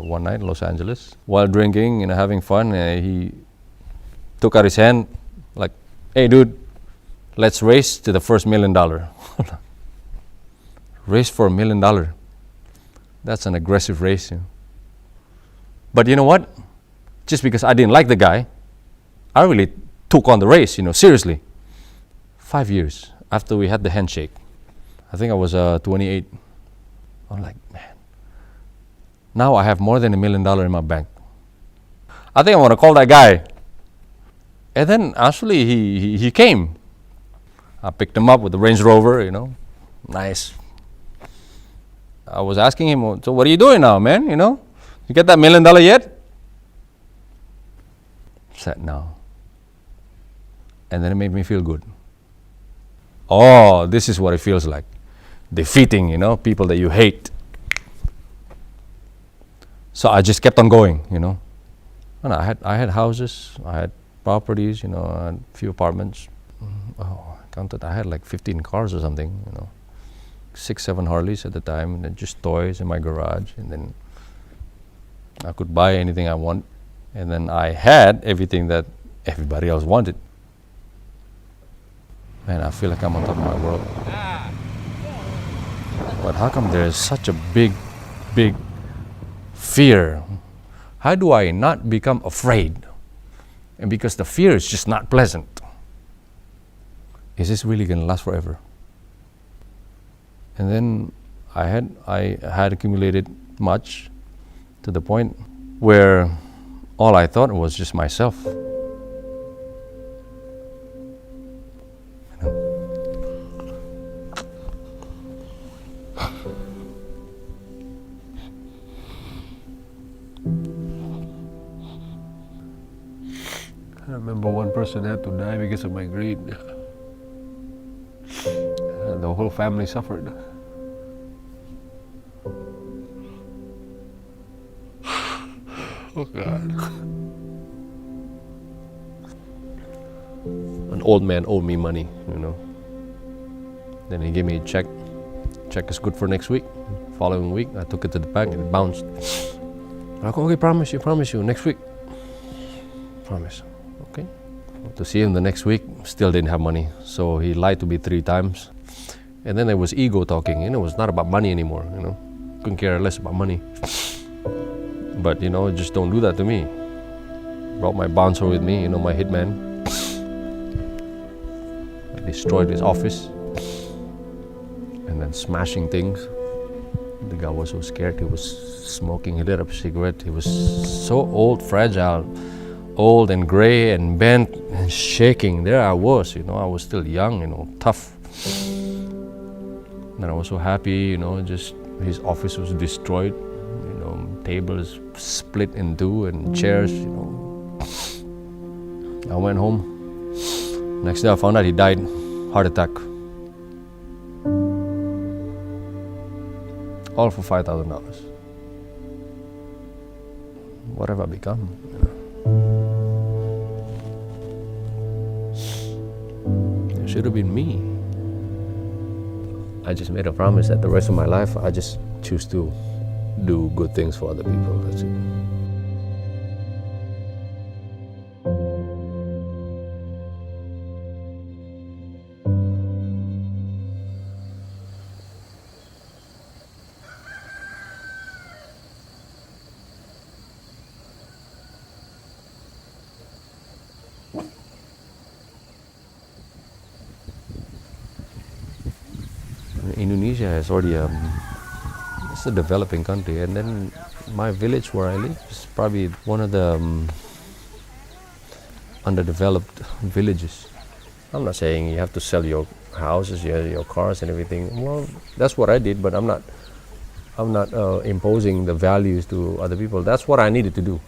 one night in Los Angeles. While drinking, having fun, he took out his hand like, "Hey dude, let's race to the first $1 million." Race for $1 million. That's an aggressive race. But you know what? Just because I didn't like the guy, I really took on the race, seriously. 5 years after we had the handshake, I think I was 28. I'm like, man, now I have more than $1 million in my bank. I think I want to call that guy. And then actually he came. I picked him up with the Range Rover, nice. I was asking him, "So what are you doing now, man? You get that $1 million yet?" He said, "No." And then it made me feel good. Oh, this is what it feels like. Defeating, people that you hate. So I just kept on going, And I had houses, I had properties, I had a few apartments. I counted, I had like 15 cars or something, 6, 7 Harleys at the time, and then just toys in my garage, and then I could buy anything I want, and then I had everything that everybody else wanted. Man, I feel like I'm on top of my world. But how come there's such a big fear? How do I not become afraid? And because the fear is just not pleasant. Is this really going to last forever? And then I had accumulated much to the point where all I thought was just myself. I remember one person had to die because of my greed. And the whole family suffered. Oh God. An old man owed me money, Then he gave me a check. Check is good for next week. Following week, I took it to the bank and it bounced. I go, "Okay, promise you, next week." Promise. Okay. To see him the next week, still didn't have money. So he lied to me 3 times. And then there was ego talking. It was not about money anymore, Couldn't care less about money. But, just don't do that to me. Brought my bouncer with me, my hitman. I destroyed his office. And then smashing things. The guy was so scared. He was smoking. He lit up a cigarette. He was so old, fragile. Old and gray and bent and shaking. There I was, I was still young, tough. And I was so happy, just his office was destroyed, tables split in 2 and chairs, I went home. Next day I found out he died, heart attack. All for $5,000. What have I become? It should have been me. I just made a promise that the rest of my life I just choose to do good things for other people. That's it. Indonesia has already it's a developing country, and then my village where I live is probably one of the underdeveloped villages. I'm not saying you have to sell your houses, your cars and everything. Well, that's what I did, but I'm not imposing the values to other people. That's what I needed to do.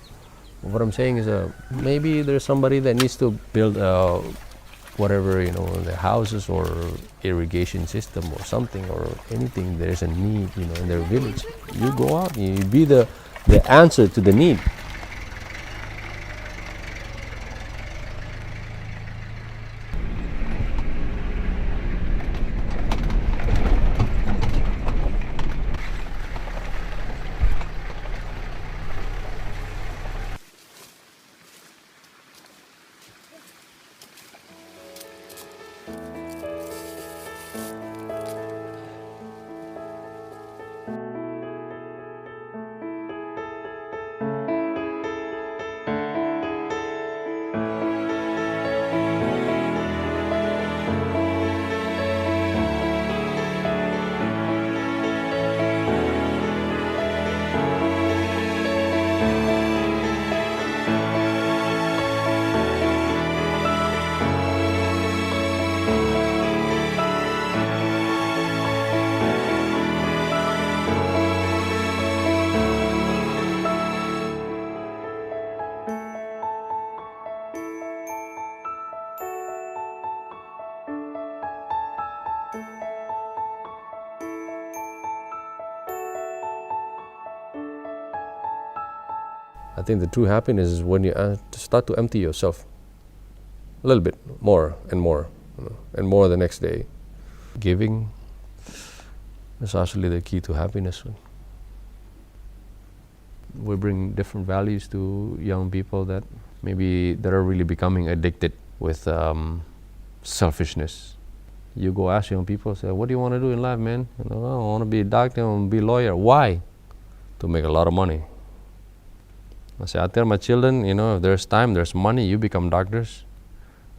What I'm saying is maybe there's somebody that needs to build whatever, the houses or irrigation system or something or anything. There's a need, in their village. You go out, you be the answer to the need. I think the true happiness is when you start to empty yourself a little bit more and more, and more the next day. Giving is actually the key to happiness. We bring different values to young people that are really becoming addicted with selfishness. You go ask young people, say, what do you want to do in life, man? I want to be a doctor, I want to be a lawyer. Why? To make a lot of money. I say, I tell my children, if there's time, there's money, you become doctors.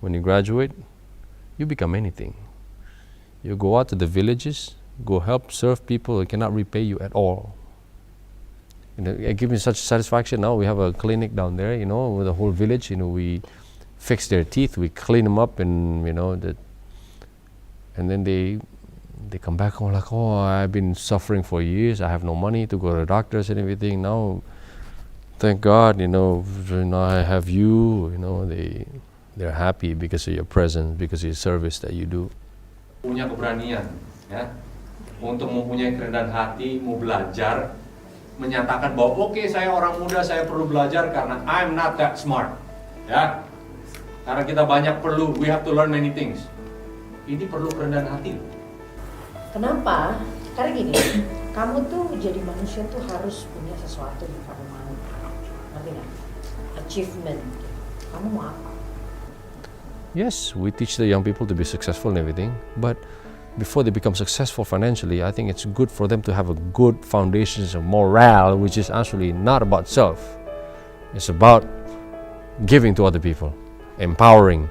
When you graduate, you become anything. You go out to the villages, go help serve people who cannot repay you at all. It gives me such satisfaction. Now we have a clinic down there, with the whole village. We fix their teeth, we clean them up, and and then they come back home like, oh, I've been suffering for years. I have no money to go to the doctors and everything. Now, thank God, now I have you. They're happy because of your presence, because of your service that you do. Punya keberanian, ya, untuk mempunyai kerendahan hati, mau belajar, menyatakan bahwa oke, saya orang muda, saya perlu belajar karena I'm not that smart, ya. Karena kita banyak perlu, we have to learn many things. Ini perlu kerendahan hati. Kenapa? Karena gini, kamu tuh jadi manusia tuh harus punya sesuatu yang kamu mau. Ngerti nggak? Achievement. Kamu mau apa? Yes, we teach the young people to be successful in everything, but before they become successful financially, I think it's good for them to have a good foundation of morale, which is actually not about self. It's about giving to other people, empowering,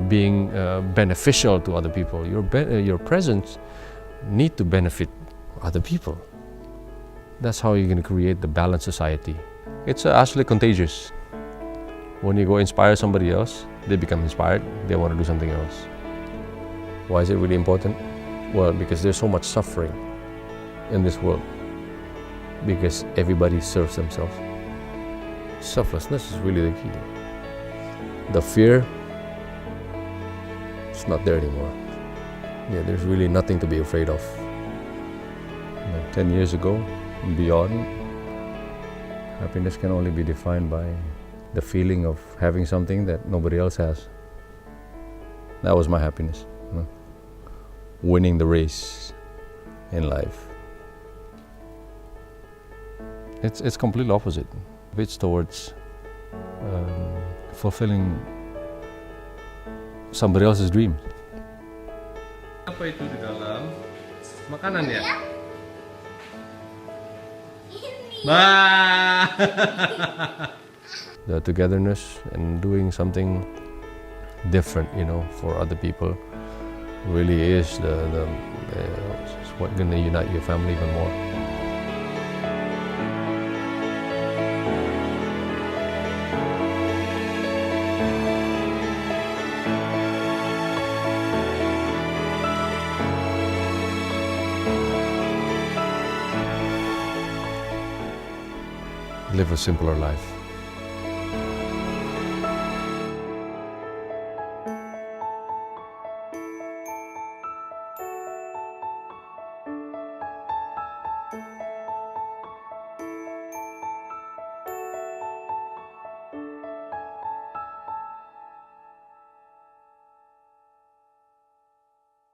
being beneficial to other people. Your presence need to benefit other people. That's how you're going to create the balanced society. It's actually contagious. When you go inspire somebody else, they become inspired, they want to do something else. Why is it really important? Well, because there's so much suffering in this world, because everybody serves themselves. Selflessness is really the key. The fear, it's not there anymore. Yeah, there's really nothing to be afraid of. 10 years ago and beyond, happiness can only be defined by the feeling of having something that nobody else has. That was my happiness. Winning the race in life. It's completely opposite. It's towards fulfilling somebody else's dream. Apa itu di dalam? Makanan ya? The togetherness and doing something different, for other people, really is what's going to unite your family even more. Live a simpler life.